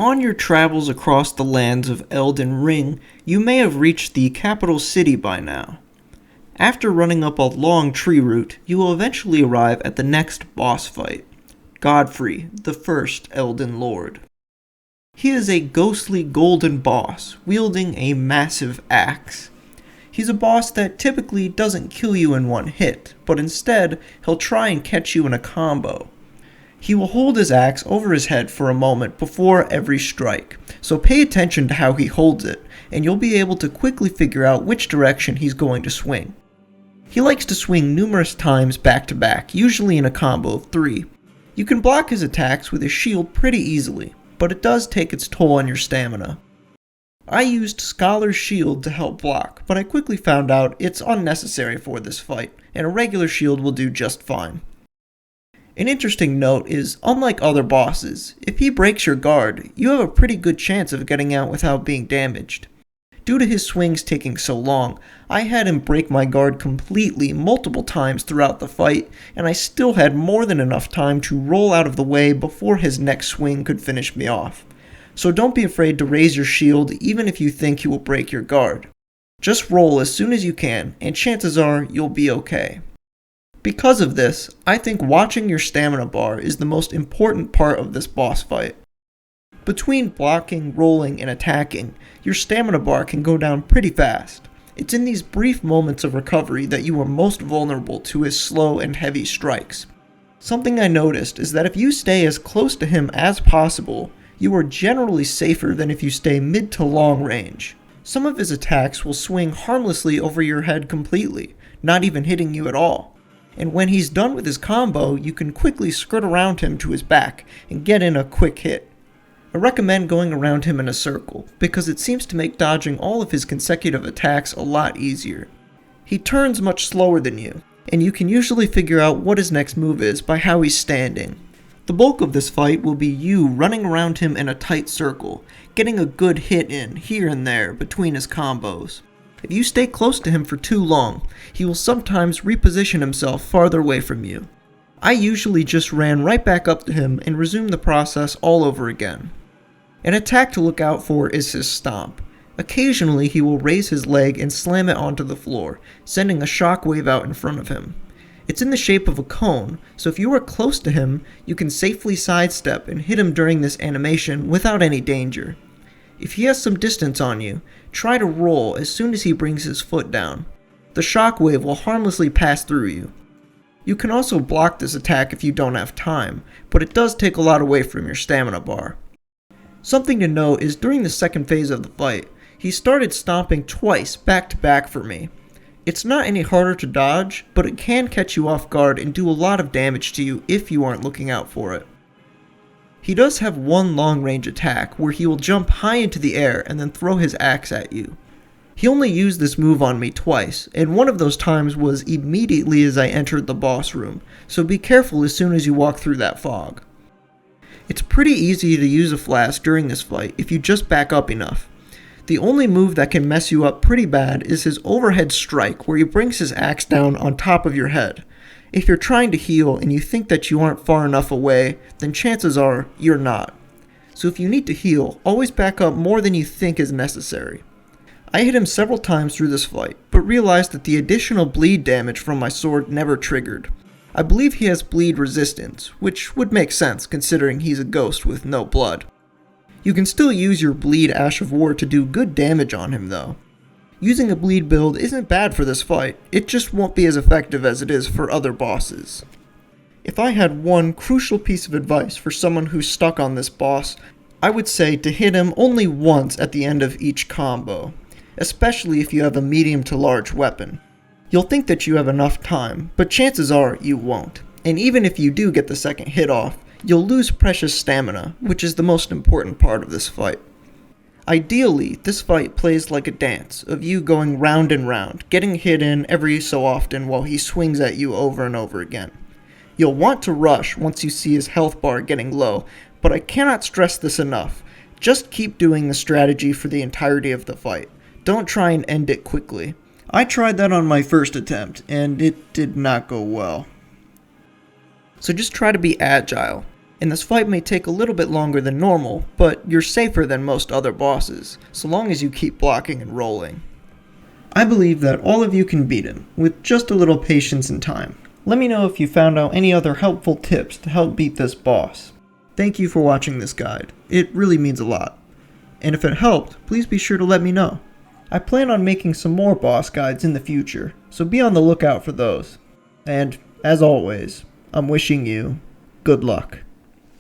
On your travels across the lands of Eldenring, you may have reached the capital city by now. After running up a long tree route, you will eventually arrive at the next boss fight, Godfrey, the first Elden Lord. He is a ghostly golden boss, wielding a massive axe. He's a boss that typically doesn't kill you in one hit, but instead, he'll try and catch you in a combo. He will hold his axe over his head for a moment before every strike, so pay attention to how he holds it, and you'll be able to quickly figure out which direction he's going to swing. He likes to swing numerous times back to back, usually in a combo of 3. You can block his attacks with his shield pretty easily, but it does take its toll on your stamina. I used Scholar's Shield to help block, but I quickly found out it's unnecessary for this fight, and a regular shield will do just fine. An interesting note is, unlike other bosses, if he breaks your guard, you have a pretty good chance of getting out without being damaged. Due to his swings taking so long, I had him break my guard completely multiple times throughout the fight, and I still had more than enough time to roll out of the way before his next swing could finish me off. So don't be afraid to raise your shield even if you think he will break your guard. Just roll as soon as you can, and chances are you'll be okay. Because of this, I think watching your stamina bar is the most important part of this boss fight. Between blocking, rolling, and attacking, your stamina bar can go down pretty fast. It's in these brief moments of recovery that you are most vulnerable to his slow and heavy strikes. Something I noticed is that if you stay as close to him as possible, you are generally safer than if you stay mid to long range. Some of his attacks will swing harmlessly over your head completely, not even hitting you at all. And when he's done with his combo, you can quickly skirt around him to his back and get in a quick hit. I recommend going around him in a circle, because it seems to make dodging all of his consecutive attacks a lot easier. He turns much slower than you, and you can usually figure out what his next move is by how he's standing. The bulk of this fight will be you running around him in a tight circle, getting a good hit in here and there between his combos. If you stay close to him for too long, he will sometimes reposition himself farther away from you. I usually just ran right back up to him and resumed the process all over again. An attack to look out for is his stomp. Occasionally he will raise his leg and slam it onto the floor, sending a shockwave out in front of him. It's in the shape of a cone, so if you are close to him, you can safely sidestep and hit him during this animation without any danger. If he has some distance on you, try to roll as soon as he brings his foot down. The shockwave will harmlessly pass through you. You can also block this attack if you don't have time, but it does take a lot away from your stamina bar. Something to note is during the second phase of the fight, he started stomping twice back to back for me. It's not any harder to dodge, but it can catch you off guard and do a lot of damage to you if you aren't looking out for it. He does have one long-range attack where he will jump high into the air and then throw his axe at you. He only used this move on me twice, and one of those times was immediately as I entered the boss room, so be careful as soon as you walk through that fog. It's pretty easy to use a flask during this fight if you just back up enough. The only move that can mess you up pretty bad is his overhead strike, where he brings his axe down on top of your head. If you're trying to heal and you think that you aren't far enough away, then chances are you're not. So if you need to heal, always back up more than you think is necessary. I hit him several times through this fight, but realized that the additional bleed damage from my sword never triggered. I believe he has bleed resistance, which would make sense considering he's a ghost with no blood. You can still use your bleed Ash of War to do good damage on him though. Using a bleed build isn't bad for this fight, it just won't be as effective as it is for other bosses. If I had one crucial piece of advice for someone who's stuck on this boss, I would say to hit him only once at the end of each combo, especially if you have a medium to large weapon. You'll think that you have enough time, but chances are you won't, and even if you do get the second hit off, you'll lose precious stamina, which is the most important part of this fight. Ideally, this fight plays like a dance, of you going round and round, getting hit in every so often while he swings at you over and over again. You'll want to rush once you see his health bar getting low, but I cannot stress this enough. Just keep doing the strategy for the entirety of the fight. Don't try and end it quickly. I tried that on my first attempt, and it did not go well. So just try to be agile, and this fight may take a little bit longer than normal, but you're safer than most other bosses, so long as you keep blocking and rolling. I believe that all of you can beat him, with just a little patience and time. Let me know if you found out any other helpful tips to help beat this boss. Thank you for watching this guide. It really means a lot. And if it helped, please be sure to let me know. I plan on making some more boss guides in the future, so be on the lookout for those. And, as always, I'm wishing you good luck.